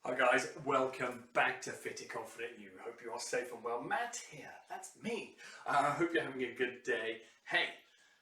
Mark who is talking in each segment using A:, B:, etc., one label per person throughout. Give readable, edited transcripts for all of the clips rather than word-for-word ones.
A: Hi guys, welcome back to Fit and Confident You. Hope you are safe and well. Matt here, that's me. I hope you're having a good day. Hey,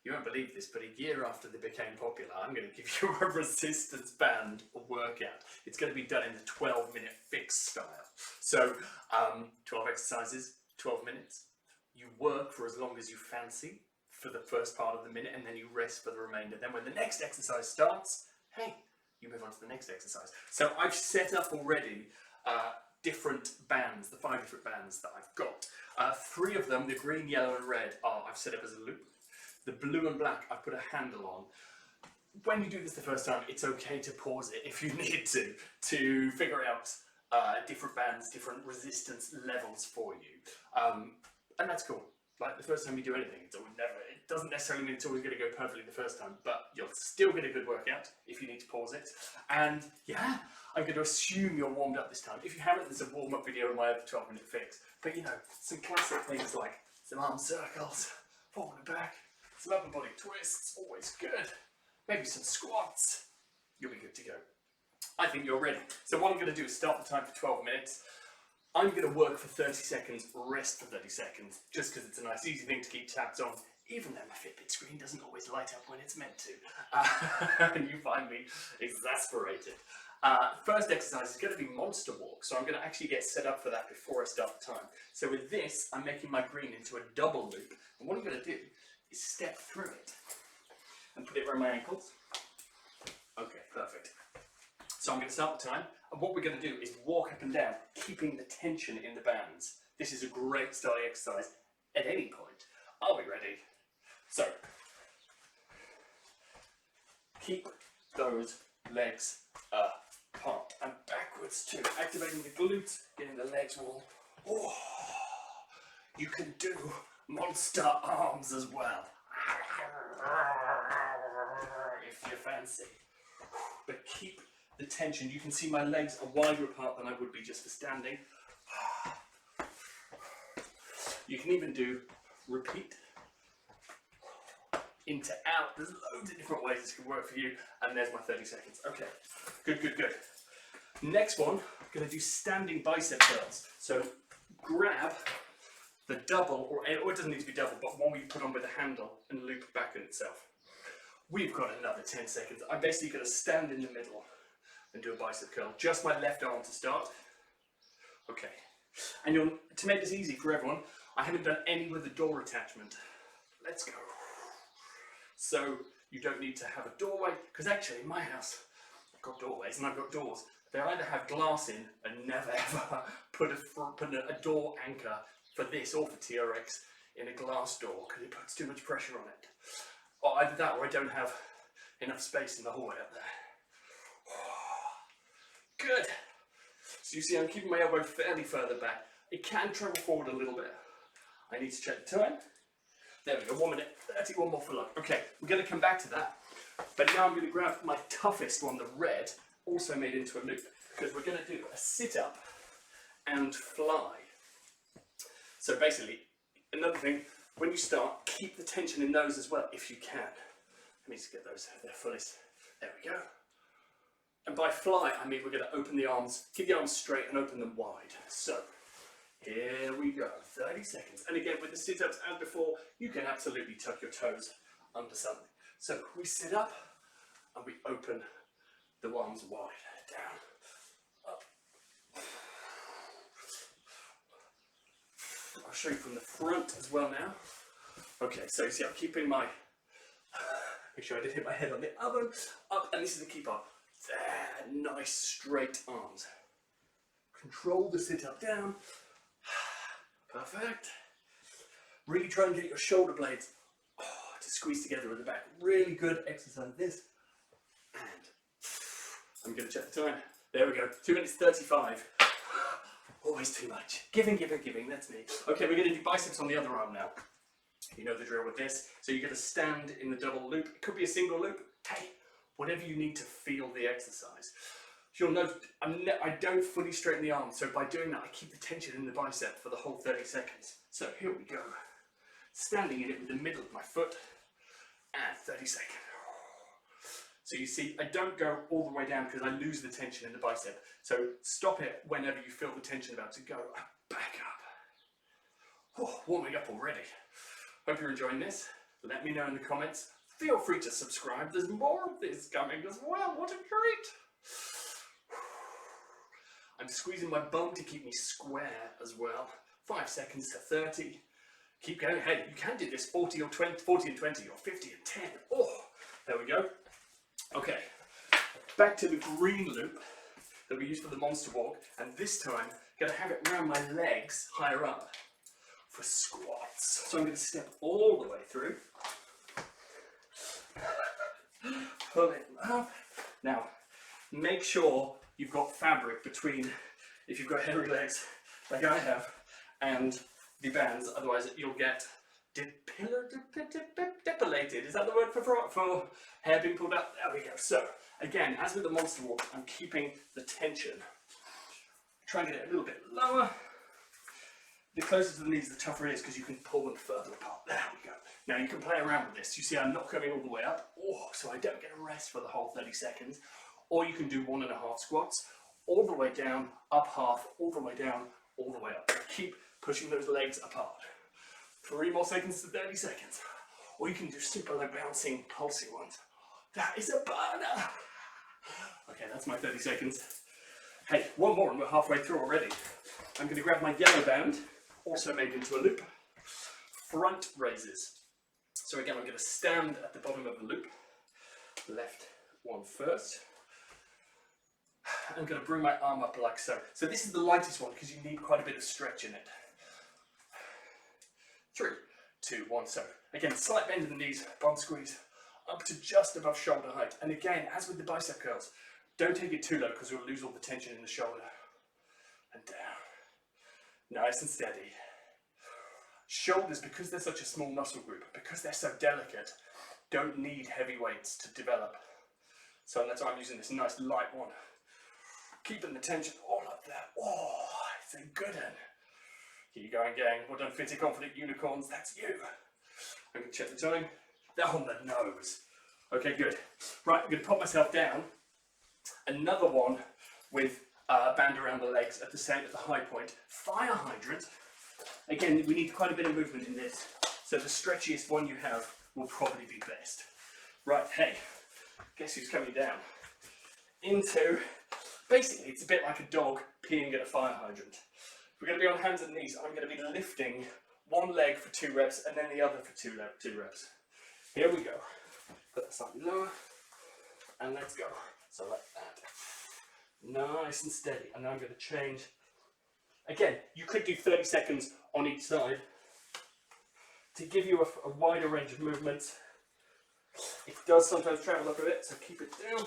A: you won't believe this, but a year after they became popular, I'm going to give you a resistance band workout. It's going to be done in the 12-minute fix style. So, 12 exercises, 12 minutes. You work for as long as you fancy for the first part of the minute, and then you rest for the remainder. Then when the next exercise starts, hey, you move on to the next exercise. So I've set up already different bands, the 5 different bands that I've got. 3 of them, the green, yellow and red, I've set up as a loop. The blue and black, I've put a handle on. When you do this the first time, it's okay to pause it if you need to figure out different bands, different resistance levels for you. And that's cool. Like the first time you do anything, it doesn't necessarily mean it's always going to go perfectly the first time, but you'll still get a good workout if you need to pause it. And yeah, I'm going to assume you're warmed up this time. If you haven't, there's a warm-up video in my other 12-minute fix. But you know, some classic things like some arm circles, forward and back, some upper body twists, always good. Maybe some squats, you'll be good to go. I think you're ready. So what I'm going to do is start the time for 12 minutes. I'm going to work for 30 seconds, rest for 30 seconds, just because it's a nice, easy thing to keep tabs on, even though my Fitbit screen doesn't always light up when it's meant to. And you find me exasperated. First exercise is going to be monster walk, so I'm going to actually get set up for that before I start the time. So with this, I'm making my green into a double loop, and what I'm going to do is step through it and put it around my ankles. Okay, perfect. So I'm going to start the time, and what we're going to do is walk up and down, keeping the tension in the bands. This is a great starting exercise at any point. Are we ready? So, keep those legs apart and backwards too, activating the glutes, getting the legs warm. Oh, you can do monster arms as well, if you fancy. But keep the tension. You can see my legs are wider apart than I would be just for standing. You can even do repeat, into out. There's loads of different ways this can work for you. And there's my 30 seconds. Okay, good, good, good. Next one, I'm going to do standing bicep curls. So grab the double, or it doesn't need to be double, but one where you put on with a handle and loop back in itself. We've got another 10 seconds. I'm basically going to stand in the middle and do a bicep curl. Just my left arm to start. Okay. And to make this easy for everyone, I haven't done any with the door attachment. Let's go. So you don't need to have a doorway, because actually in my house, I've got doorways and I've got doors. They either have glass in and never ever put a door anchor for this or for TRX in a glass door, because it puts too much pressure on it. Or either that, or I don't have enough space in the hallway up there. Good. So you see I'm keeping my elbow fairly further back. It can travel forward a little bit. I need to check the time. There we go, 1 minute 30, one more for luck. Okay, we're going to come back to that. But now I'm going to grab my toughest one, the red, also made into a loop, because we're going to do a sit-up and fly. So basically, another thing, when you start, keep the tension in those as well, if you can. Let me just get those at their fullest. There we go. And by fly, I mean we're going to open the arms, keep the arms straight and open them wide. So, here we go, 30 seconds. And again, with the sit-ups as before, you can absolutely tuck your toes under something. So, we sit up and we open the arms wide. Down, up. I'll show you from the front as well now. Okay, so you see I'm keeping my, make sure I didn't hit my head on the oven, up, and this is the keep up. There, nice straight arms. Control the sit up down. Perfect. Really try and get your shoulder blades to squeeze together at the back. Really good exercise this. And I'm going to check the time. There we go. 2 minutes 35. Always too much. Giving, giving, giving. That's me. Okay, we're going to do biceps on the other arm now. You know the drill with this. So you're going to stand in the double loop. It could be a single loop. Hey, whatever you need to feel the exercise. You'll note I don't fully straighten the arm, so by doing that I keep the tension in the bicep for the whole 30 seconds. So here we go. Standing in it with the middle of my foot, and 30 seconds. So you see, I don't go all the way down because I lose the tension in the bicep. So stop it whenever you feel the tension about to go. Back up. Oh, warming up already. Hope you're enjoying this. Let me know in the comments. Feel free to subscribe. There's more of this coming as well. What a treat. I'm squeezing my bum to keep me square as well. 5 seconds to 30. Keep going. Hey, you can do this 40 or 20, 40 and 20 or 50 and 10. Oh, there we go. Okay, back to the green loop that we used for the monster walk, and this time going to have it around my legs higher up for squats. So I'm going to step all the way through, pull it up. Now, make sure you've got fabric between, if you've got hairy legs like I have, and the bands, otherwise you'll get depilated. Is that the word for hair being pulled up? There we go. So again, as with the monster walk, I'm keeping the tension. Try and get it a little bit lower. The closer to the knees, the tougher it is because you can pull them further apart. There we go. Now you can play around with this. You see I'm not coming all the way up, so I don't get a rest for the whole 30 seconds. Or you can do 1.5 squats, all the way down, up half, all the way down, all the way up. Keep pushing those legs apart. 3 more seconds to 30 seconds. Or you can do super low bouncing, pulsing ones. That is a burner. Okay, that's my 30 seconds. Hey, one more and we're halfway through already. I'm going to grab my yellow band, also made into a loop. Front raises. So again, I'm going to stand at the bottom of the loop. Left one first. I'm going to bring my arm up like so. So this is the lightest one because you need quite a bit of stretch in it. 3, 2, 1, so again, slight bend in the knees, bum squeeze, up to just above shoulder height. And again, as with the bicep curls, don't take it too low because we'll lose all the tension in the shoulder. And down. Nice and steady. Shoulders, because they're such a small muscle group, because they're so delicate, don't need heavy weights to develop. So that's why I'm using this nice light one. Keeping the tension all up there. Oh, it's a good one. Keep going, gang. Well done, fitty, confident unicorns. That's you. I'm going to check the time. They're on the nose. Okay, good. Right, I'm going to pop myself down. Another one with a band around the legs at the high point. Fire hydrant. Again, we need quite a bit of movement in this. So the stretchiest one you have will probably be best. Right, hey, guess who's coming down? Into, basically, it's a bit like a dog peeing at a fire hydrant. We're going to be on hands and knees. I'm going to be lifting one leg for 2 reps and then the other for 2 reps. Here we go. Put that slightly lower and let's go. So like that. Nice and steady. And now I'm going to change. Again, you could do 30 seconds on each side to give you a wider range of movements. It does sometimes travel up a bit, so keep it down.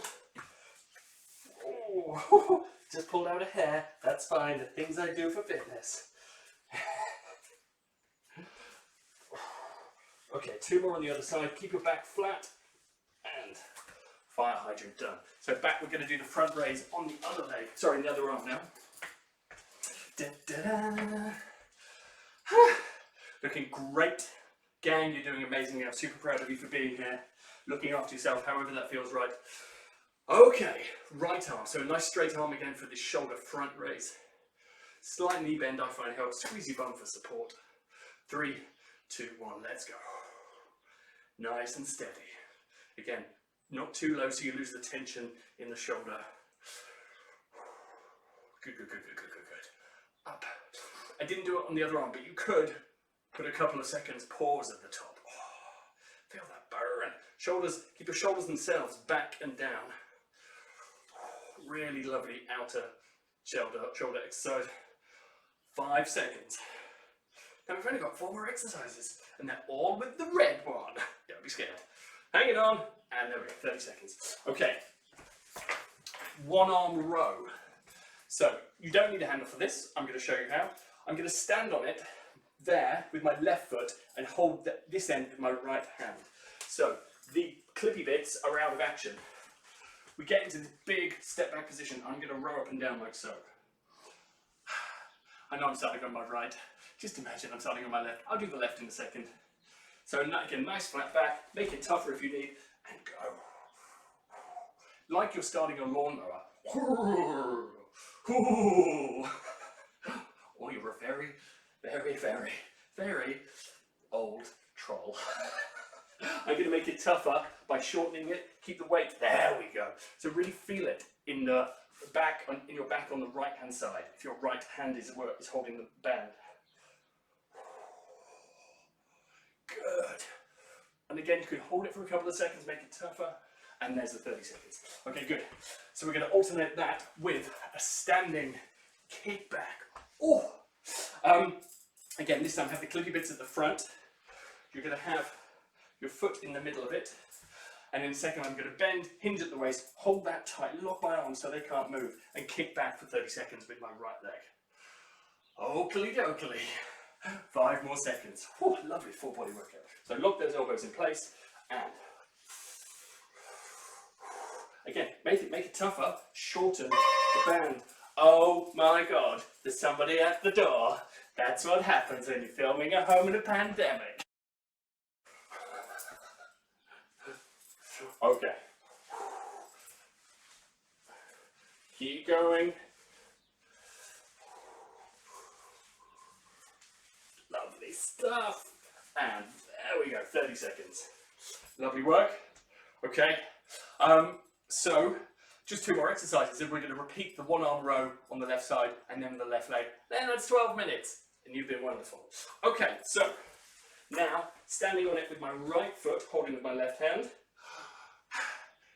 A: Oh, just pulled out a hair. That's fine. The things I do for fitness. Okay, 2 more on the other side. Keep your back flat and fire hydrant done. So back, we're going to do the front raise on the other leg. Sorry, the other arm now. Da, da, da. Looking great. Gang, you're doing amazing. I'm super proud of you for being here. Looking after yourself, however that feels right. Okay, right arm. So a nice straight arm again for this shoulder front raise. Slight knee bend I find helps. Squeeze your bum for support. 3, 2, 1, let's go. Nice and steady. Again, not too low so you lose the tension in the shoulder. Good, good, good, good, good, good, good. Up. I didn't do it on the other arm, but you could put a couple of seconds pause at the top. Oh, feel that burn. Shoulders, keep your shoulders themselves back and down. Oh, really lovely outer shoulder exercise. 5 seconds. Now we've only got 4 more exercises, and they're all with the red one. Don't be scared. Hang it on, and there we go, 30 seconds. Okay, 1 arm row. So you don't need a handle for this. I'm going to show you how. I'm going to stand on it there with my left foot and hold this end with my right hand. So the clippy bits are out of action. We get into this big step back position. I'm going to row up and down like so. I know I'm starting on my right. Just imagine I'm starting on my left. I'll do the left in a second. So again, nice flat back. Make it tougher if you need. And go. like you're starting a lawnmower. Or you're a very, very, very, very old troll. I'm going to make it tougher by shortening it. Keep the weight. There we go. So really feel it in the back, in your back on the right hand side. If your right hand is holding the band. Good. And again, you can hold it for a couple of seconds, make it tougher. And there's the 30 seconds. Okay, good. So we're going to alternate that with a standing kickback. Oh. Again, this time have the clicky bits at the front. You're going to have your foot in the middle of it. And in a second, I'm going to bend, hinge at the waist, hold that tight, lock my arms so they can't move, and kick back for 30 seconds with my right leg. Oakley dokley. 5 more seconds. Whew, lovely full body workout. So lock those elbows in place and again, make it tougher, shorten the band. Oh my God, there's somebody at the door. That's what happens when you're filming at home in a pandemic. Okay. Keep going. Lovely stuff. And there we go, 30 seconds. Lovely work. Okay. So just 2 more exercises and we're going to repeat the 1-arm row on the left side and then the left leg. Then that's 12 minutes and you've been wonderful. Okay, so now standing on it with my right foot, holding with my left hand.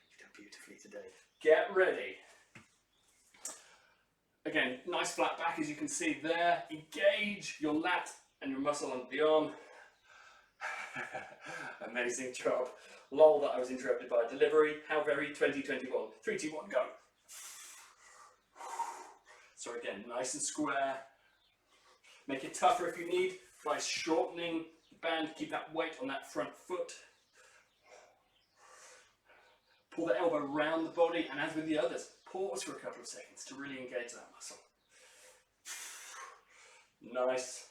A: You've done beautifully today. Get ready. Again, nice flat back as you can see there. Engage your lat and your muscle under the arm. Amazing job. Lol that I was interrupted by a delivery. How very 2021. 3, 2, 1, go. So again, nice and square. Make it tougher if you need by shortening the band. Keep that weight on that front foot. Pull the elbow around the body, and as with the others, pause for a couple of seconds to really engage that muscle. Nice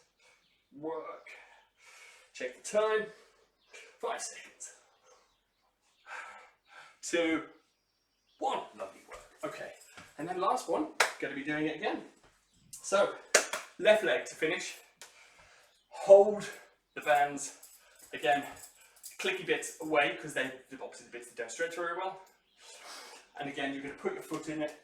A: work. Check the time. 5 seconds. 2, 1. Lovely work. Okay, and then last one, going to be doing it again. So, left leg to finish. Hold the bands. Again, clicky bits away because they're the opposite bits that don't stretch very well. And again, you're going to put your foot in it.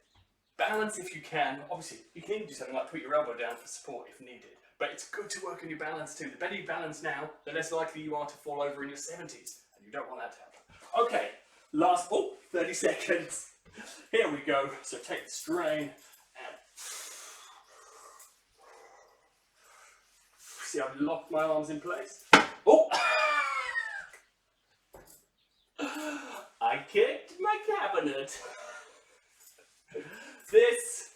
A: Balance if you can. Obviously, you can even do something like put your elbow down for support if needed. But it's good to work on your balance too. The better you balance now, the less likely you are to fall over in your 70s. And you don't want that to happen. Okay, last 30 seconds. Here we go. So take the strain and see I've locked my arms in place. Oh! I kicked my cabinet. This,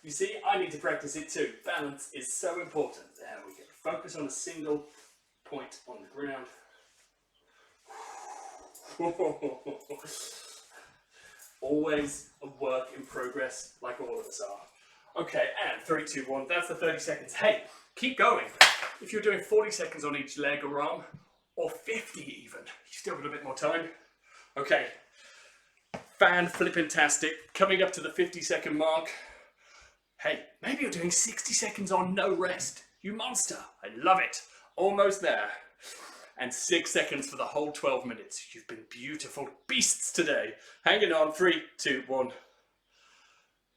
A: you see, I need to practice it too. Balance is so important. There we go. Focus on a single point on the ground. Always a work in progress, like all of us are. Okay, and 3, 2, 1. That's the 30 seconds. Hey, keep going. If you're doing 40 seconds on each leg or arm, or 50 even, you still got a bit more time. Okay, fan-flippin-tastic. Coming up to the 50-second mark. Hey, maybe you're doing 60 seconds on no rest. You monster. I love it. Almost there. And 6 seconds for the whole 12 minutes. You've been beautiful beasts today. Hanging on. 3, 2, 1.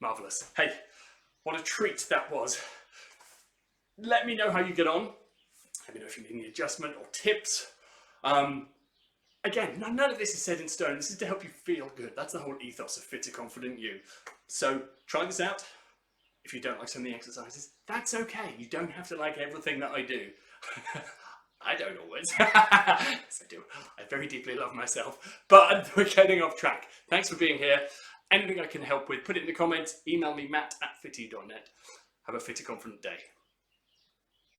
A: Marvellous. Hey, what a treat that was. Let me know how you get on. Let me know if you need any adjustment or tips. Again, none of this is set in stone. This is to help you feel good. That's the whole ethos of Fit to Confident You. So try this out. If you don't like some of the exercises, that's okay. You don't have to like everything that I do. I don't always. Yes, I do. I very deeply love myself. But we're getting off track. Thanks for being here. Anything I can help with, put it in the comments. Email me, matt@fitty.net. Have a Fit to Confident day.